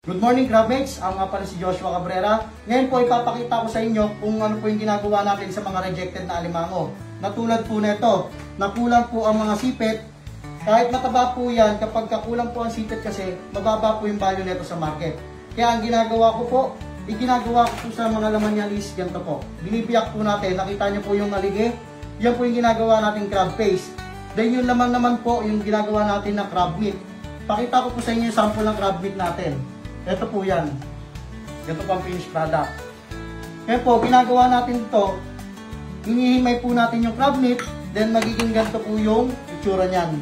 Good morning, Crabmates! Ako nga pala si Joshua Cabrera. Ngayon po ipapakita ko sa inyo kung ano po yung ginagawa natin sa mga rejected na alimango. Natulad po nito, nakulang po ang mga sipit. Kahit mataba po yan, kapag kakulang po ang sipit kasi, mababa po yung value nito sa market. Kaya ang ginagawa ko po, iginagawa ko po sa mga laman yan is ganito po. Binibiyak po natin, nakita nyo po yung alige. Yan po yung ginagawa natin crab paste. Then yung laman naman po, yung ginagawa natin na crab meat. Pakita ko po sa inyo yung sample ng crab meat natin. Ito po yan. Ito po ang finished product. Kaya po, ginagawa natin ito, hinihimay po natin yung crab meat, then magiging ganito po yung itsura niyan.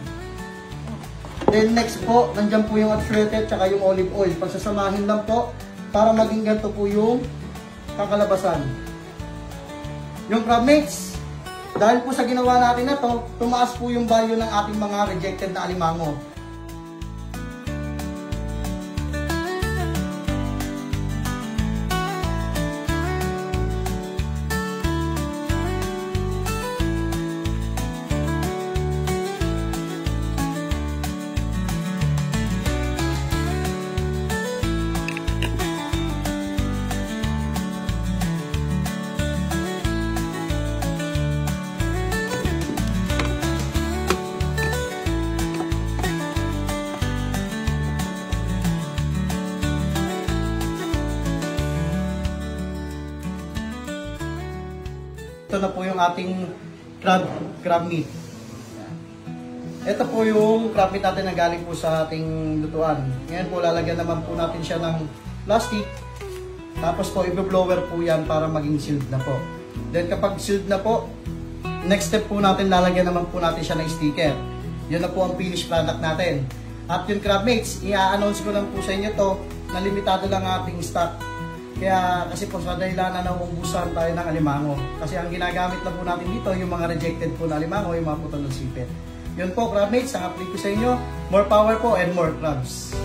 Then next po, nandyan po yung unsalted at yung olive oil. Pagsasamahin lang po, para maging ganito po yung kakalabasan. Yung crab mates, dahil po sa ginawa natin na to, tumaas po yung value ng ating mga rejected na alimango. Ito na po yung ating crab meat. Ito po yung crab meat natin na galing po sa ating lutuan. Ngayon po lalagyan naman po natin siya ng plastic. Tapos po i-blower po yan para maging sealed na po. Then kapag sealed na po, next step po natin lalagyan naman po natin siya ng sticker. Yun na po ang finished product natin. At yung crab mates, i-announce ko lang po sa inyo to na limitado lang ating stock. Kaya kasi po sa dahilan na nauubusan tayo ng alimango. Kasi ang ginagamit na po natin dito, yung mga rejected po na alimango, yung mga putol ng sipit. Yun po, crab mates, ang update ko sa inyo. More power po and more crabs.